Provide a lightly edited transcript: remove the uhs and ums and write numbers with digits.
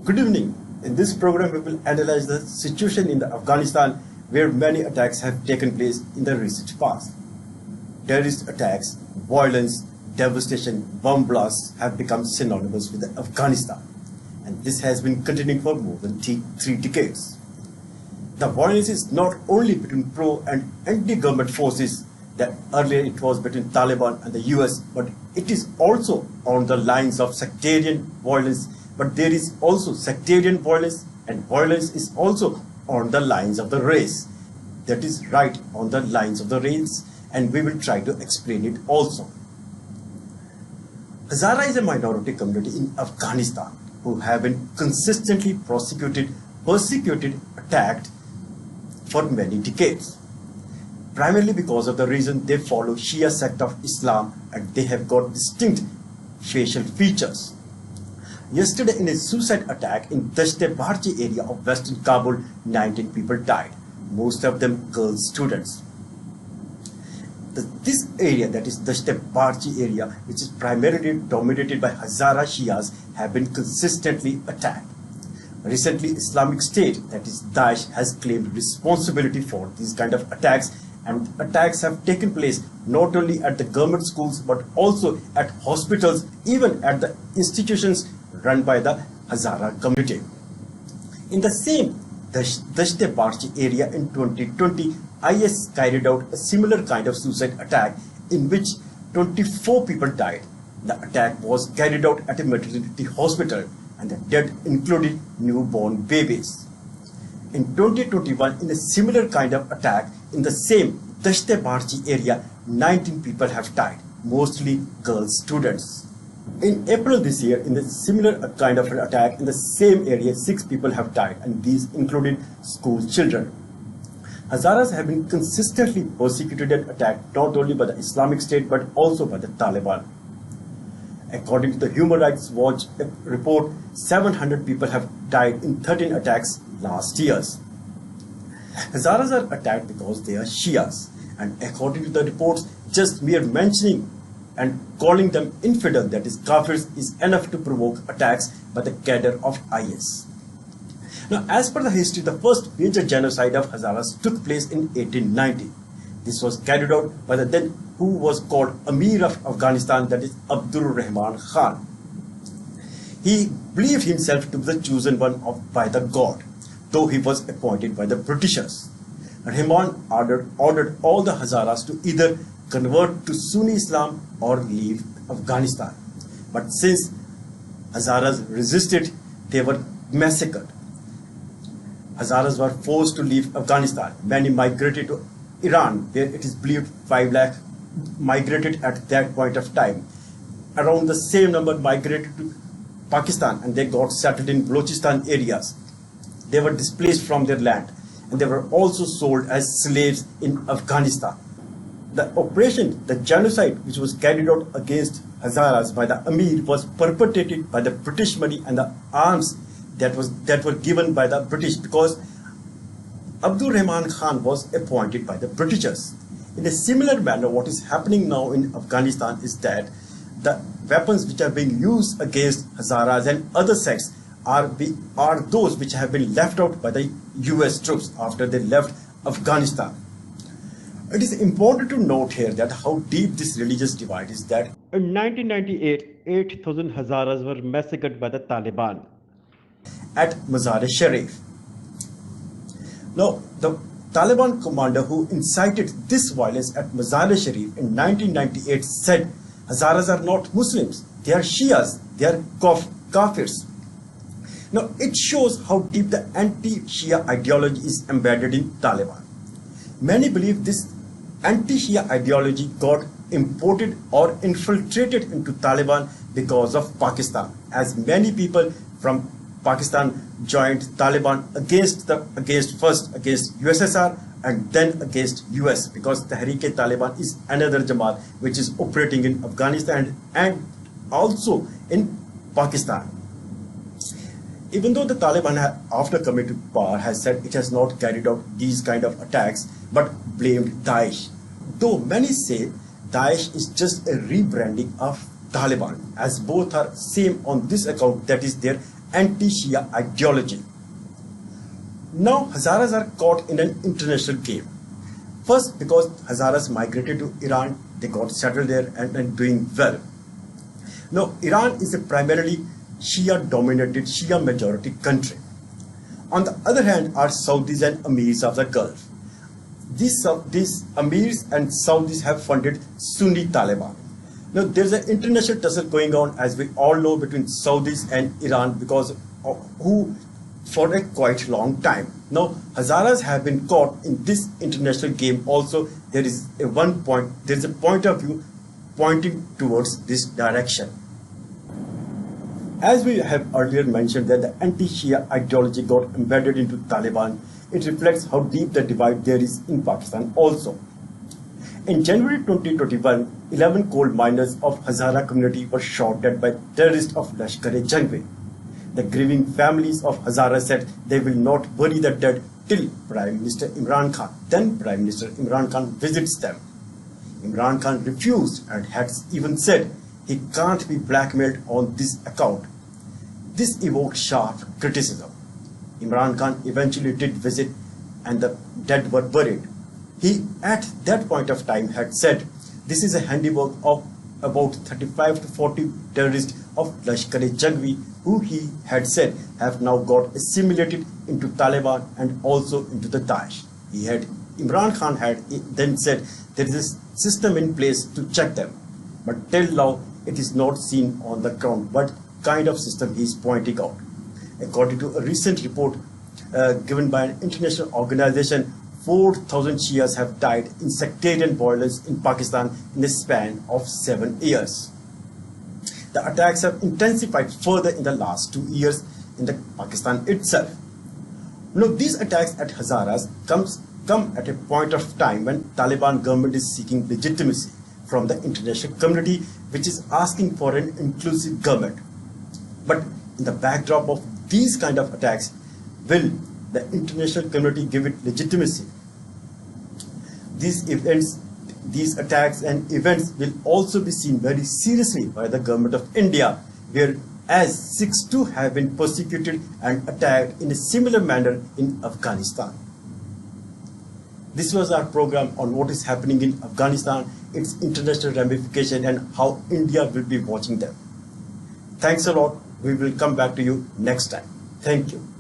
Good evening. In this program, we will analyze the situation in Afghanistan where many attacks have taken place in the recent past. Terrorist attacks, violence, devastation, bomb blasts have become synonymous with Afghanistan, and this has been continuing for more than 3 decades. The violence is not only between pro and anti-government forces, that earlier it was between Taliban and the US, but it is also on the lines of sectarian violence. But there is also sectarian violence, and violence is also on the lines of the race. That is right, on the lines of the race, and we will try to explain it also. Hazara is a minority community in Afghanistan who have been consistently persecuted, attacked for many decades. Primarily because of the reason they follow Shia sect of Islam and they have got distinct facial features. Yesterday, in a suicide attack in Dash-e-Barchi area of western Kabul, 19 people died, most of them girl students. This area, that is Dash-e-Barchi area, which is primarily dominated by Hazara Shias, have been consistently attacked. Recently, Islamic State, that is Daesh, has claimed responsibility for these kind of attacks, and attacks have taken place not only at the government schools but also at hospitals, even at the institutions run by the Hazara community. In the same Dash-e-Barchi area in 2020, IS carried out a similar kind of suicide attack in which 24 people died. The attack was carried out at a maternity hospital, and the dead included newborn babies. In 2021, in a similar kind of attack in the same Dash-e-Barchi area, 19 people have died, mostly girl students. In April this year, in a similar kind of attack in the same area, 6 people have died, and these included school children. Hazaras have been consistently persecuted and attacked not only by the Islamic State but also by the Taliban. According to the Human Rights Watch report, 700 people have died in 13 attacks last year. Hazaras are attacked because they are Shias, and according to the reports, just mere mentioning and calling them infidel, that is kafirs, is enough to provoke attacks by the cadre of IS. Now, as per the history, the first major genocide of Hazaras took place in 1890. This was carried out by the then who was called emir of Afghanistan, that is Abdul Rahman Khan. He believed himself to be the chosen one by the God, though he was appointed by the Britishers. Rahman ordered all the Hazaras to either convert to Sunni Islam or leave Afghanistan. But since Hazaras resisted, they were massacred. Hazaras were forced to leave Afghanistan. Many migrated to Iran, where it is believed 5 lakh migrated at that point of time. Around the same number migrated to Pakistan, and they got settled in Balochistan areas. They were displaced from their land, and they were also sold as slaves in Afghanistan. The operation, the genocide which was carried out against Hazaras by the emir, was perpetrated by the British money and the arms that were given by the British, because Abdul Rahman Khan was appointed by the Britishers. In a similar manner, what is happening now in Afghanistan is that the weapons which are being used against Hazaras and other sects are those which have been left out by the US troops after they left Afghanistan. It is important to note here that how deep this religious divide is, that in 1998, 8,000 Hazaras were massacred by the Taliban at Mazar-e-Sharif. Now, the Taliban commander who incited this violence at Mazar-e-Sharif in 1998 said, Hazaras are not Muslims, they are Shias, they are kafirs. Now, it shows how deep the anti-Shia ideology is embedded in Taliban. Many believe this anti-Shia ideology got imported or infiltrated into Taliban because of Pakistan, as many people from Pakistan joined Taliban against USSR and then against US, because Tehreek-e-Taliban is another Jamaat which is operating in Afghanistan and also in Pakistan. Even though the Taliban, after coming to power, has said it has not carried out these kind of attacks but blamed Daesh. Though many say Daesh is just a rebranding of Taliban, as both are same on this account, that is their anti-Shia ideology. Now Hazaras are caught in an international game. First, because Hazaras migrated to Iran, they got settled there and doing well. Now Iran is a primarily Shia-dominated, Shia-majority country. On the other hand are Saudis and Emirs of the Gulf. These Emirs and Saudis have funded Sunni Taliban. Now there's an international tussle going on, as we all know, between Saudis and Iran because of who for a quite long time. Now Hazaras have been caught in this international game also. There is a point of view pointing towards this direction. As we have earlier mentioned that the anti-Shia ideology got embedded into Taliban, it reflects how deep the divide there is in Pakistan also. In January 2021, 11 coal miners of Hazara community were shot dead by terrorists of Dash-e-Barchi. The grieving families of Hazara said they will not bury the dead till Prime Minister Imran Khan, then Prime Minister Imran Khan, visits them. Imran Khan refused and had even said he can't be blackmailed on this account. This evoked sharp criticism. Imran Khan eventually did visit and the dead were buried. He at that point of time had said this is a handiwork of about 35 to 40 terrorists of Dash-e-Barchi who he had said have now got assimilated into Taliban and also into the Daesh. Imran Khan had then said there is a system in place to check them, but till now it is not seen on the ground what kind of system he is pointing out. According to a recent report given by an international organization, 4,000 Shias have died in sectarian violence in Pakistan in the span of 7 years. The attacks have intensified further in the last 2 years in Pakistan itself. Now, these attacks at Hazaras come at a point of time when Taliban government is seeking legitimacy from the international community, which is asking for an inclusive government. But in the backdrop of these kind of attacks, will the international community give it legitimacy? These attacks and events will also be seen very seriously by the government of India, whereas Sikhs too have been persecuted and attacked in a similar manner in Afghanistan. This was our program on what is happening in Afghanistan, its international ramification and how India will be watching them. Thanks a lot. We will come back to you next time. Thank you.